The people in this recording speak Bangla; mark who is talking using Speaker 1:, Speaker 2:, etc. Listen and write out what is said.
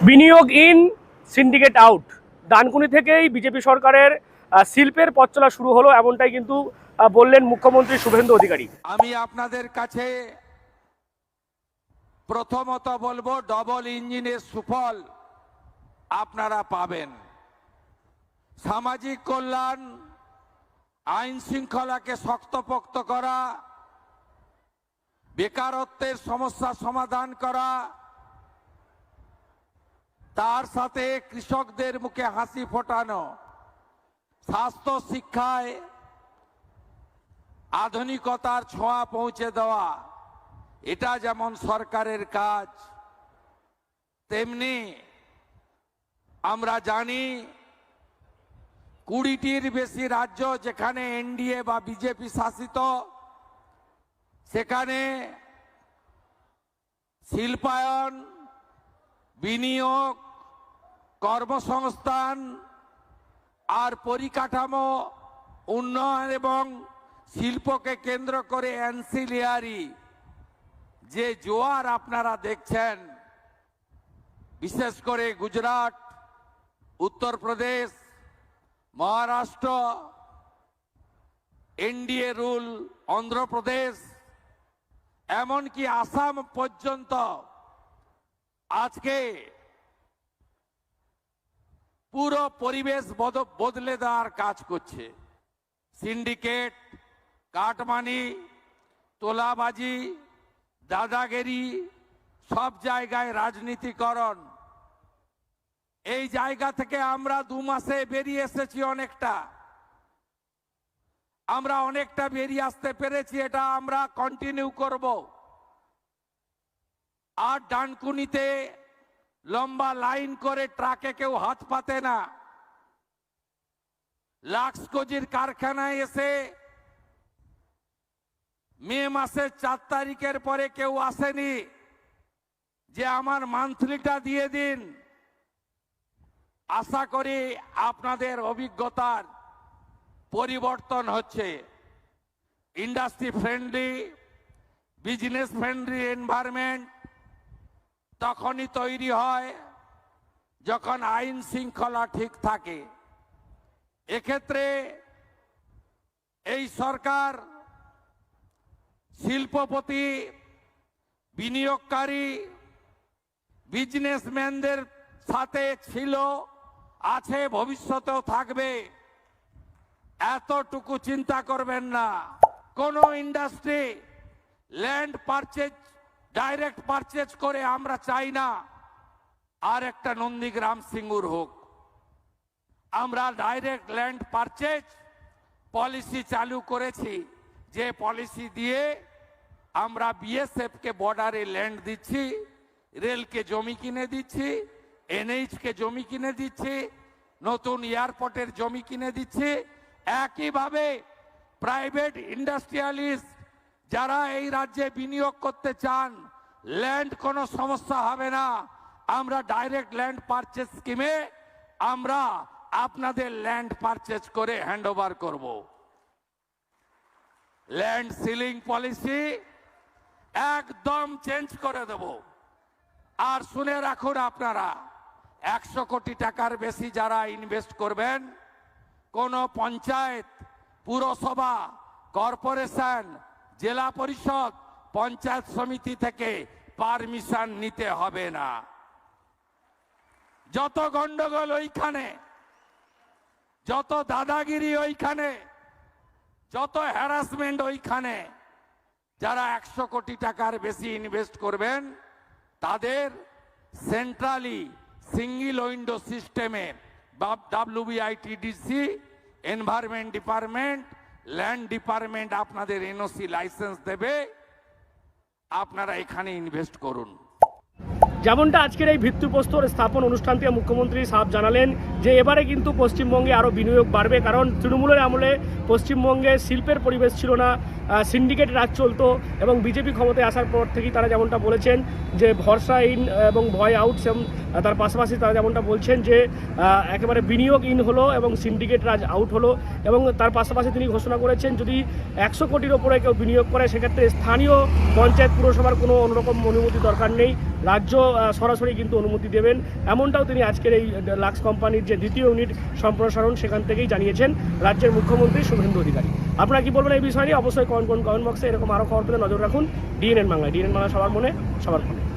Speaker 1: বিনিয়োগ ইন, সিন্ডিকেট আউট। ডানকুনি থেকেই বিজেপি সরকারের শিল্পের পথ চলা শুরু হলো, এমনটাই কিন্তু বললেন মুখ্যমন্ত্রী শুভেন্দু অধিকারী।
Speaker 2: আমি আপনাদের কাছে প্রথমত বলবো, ডবল ইঞ্জিনের সুফল আপনারা পাবেন। সামাজিক কল্যাণ, আইন শৃঙ্খলাকে শক্তপোক্ত করা, বেকারত্বের সমস্যা সমাধান করা, তার সাথে কৃষকদের মুখে হাসি ফোটানো, স্বাস্থ্য শিক্ষায় আধুনিকতার ছোঁয়া পৌঁছে দেওয়া, এটা যেমন সরকারের কাজ, তেমনি আমরা জানি 20টির বেশি রাজ্য যেখানে এনডিএ বা বিজেপি শাসিত, সেখানে শিল্পায়ন, বিনিয়োগ, কর্মসংস্থান আর পরিকাঠামো উন্নয়ন এবং শিল্পকে কেন্দ্র করে অ্যান্সিলিয়ারি যে জোয়ার আপনারা দেখছেন, বিশেষ করে গুজরাট, উত্তরপ্রদেশ, মহারাষ্ট্র, এনডিএ রুল, অন্ধ্রপ্রদেশ, এমনকি আসাম পর্যন্ত আজকে পুরো পরিবেশ বদলে দেওয়ার কাজ করছে। সিন্ডিকেট, কাটমানি, তোলাবাজি, দাদাগিরি, সব জায়গায় রাজনীতিকরণ, এই জায়গা থেকে আমরা 2 মাসে বেরিয়ে এসেছি। আমরা অনেকটা বেরিয়ে আসতে পেরেছি, এটা আমরা কন্টিনিউ করব। আর ডানকুনিতে লম্বা লাইন করে ট্রাকে কেউ হাত পাতে না। লাক্সকোজির কারখানায় এসে মে মাসের 4 তারিখের পরে কেউ আসেনি যে আমার মান্থলিটা দিয়ে দিন। আশা করি আপনাদের অভিজ্ঞতার পরিবর্তন হচ্ছে। Industry friendly, business friendly environment তখনই তৈরি হয় যখন আইন শৃঙ্খলা ঠিক থাকে। এক্ষেত্রে এই সরকার শিল্পপতি, বিনিয়োগকারী, বিজনেসম্যানদের সাথে ছিল, আছে, ভবিষ্যতেও থাকবে। এতটুকু চিন্তা করবেন না। কোন industry land purchase, direct purchase করে আমরা চাই না আর একটা নন্দীগ্রাম সিঙ্গুর হোক। আমরা ডাইরেক্ট ল্যান্ড পারচেজ পলিসি চালু করেছি, যে পলিসি দিয়ে আমরা বিএসএফ কে বর্ডারে ল্যান্ড দিচ্ছি, রেলকে জমি কিনে দিচ্ছি, এনএইচ কে জমি কিনে দিচ্ছি, নতুন এয়ারপোর্টের জমি কিনে দিচ্ছি। একইভাবে প্রাইভেট ইন্ডাস্ট্রিয়ালিস্ট যারা এই রাজ্যে বিনিয়োগ করতে চান, ল্যান্ড কোনো সমস্যা হবে না। আমরা ডাইরেক্ট ল্যান্ড পারচেজ স্কিমে আমরা আপনাদের ল্যান্ড পারচেজ করে হ্যান্ডওভার করব। ল্যান্ড সিলিং পলিসি একদম চেঞ্জ করে দেব। আর শুনে রাখুন আপনারা, 100 কোটি টাকার বেশি যারা ইনভেস্ট করবেন, কোন পঞ্চায়েত, পুরসভা, কর্পোরেশন, জেলা পরিষদ, পঞ্চায়েত সমিতি থেকে পারমিশন নিতে হবে না। যত গন্ডগোল ওইখানে, যত দাদাগিরি ওইখানে, যত হ্যারাসমেন্ট ওইখানে। যারা 100 কোটি টাকার বেশি ইনভেস্ট করবেন তাদের সেন্ট্রালি সিঙ্গেল উইন্ডো সিস্টেমে WBITDC, environment department, land department আপনাদের এনওসি লাইসেন্স দেবে। আপনারা এখানে ইনভেস্ট করুন।
Speaker 1: যেমনটা আজকের এই ভিত্তিপ্রস্তর স্থাপন অনুষ্ঠান থেকে মুখ্যমন্ত্রী সাহেব জানালেন যে এবারে কিন্তু পশ্চিমবঙ্গে আরও বিনিয়োগ বাড়বে, কারণ তৃণমূলের আমলে পশ্চিমবঙ্গে শিল্পের পরিবেশ ছিল না, সিন্ডিকেট রাজ চলতো এবং বিজেপি ক্ষমতায় আসার পর থেকেই তারা যেমনটা বলেছেন যে ভরসা ইন এবং ভয় আউট, তার পাশাপাশি তারা যেমনটা বলছেন যে একেবারে বিনিয়োগ ইন হলো এবং সিন্ডিকেট রাজ আউট হলো। এবং তার পাশাপাশি তিনি ঘোষণা করেছেন যদি 100 কোটির ওপরে কেউ বিনিয়োগ করে সেক্ষেত্রে স্থানীয় পঞ্চায়েত পুরসভার কোনো অন্যরকম অনুমতি দরকার নেই, রাজ্য সরাসরি কিন্তু অনুমতি দেবেন। এমনটাও তিনি আজকের এই লাক্স কোম্পানির যে দ্বিতীয় ইউনিট সম্প্রসারণ সেখান থেকেই জানিয়েছেন রাজ্যের মুখ্যমন্ত্রী শুভেন্দু অধিকারী। আপনারা কি বলবেন এই বিষয় নিয়ে? অবশ্যই কমেন্ট বক্সে এরকম আরও খবর পেলে নজর রাখুন ডিএনএন বাংলায়। ডিএনএন বাংলা সবার মনে সবার ফোনে।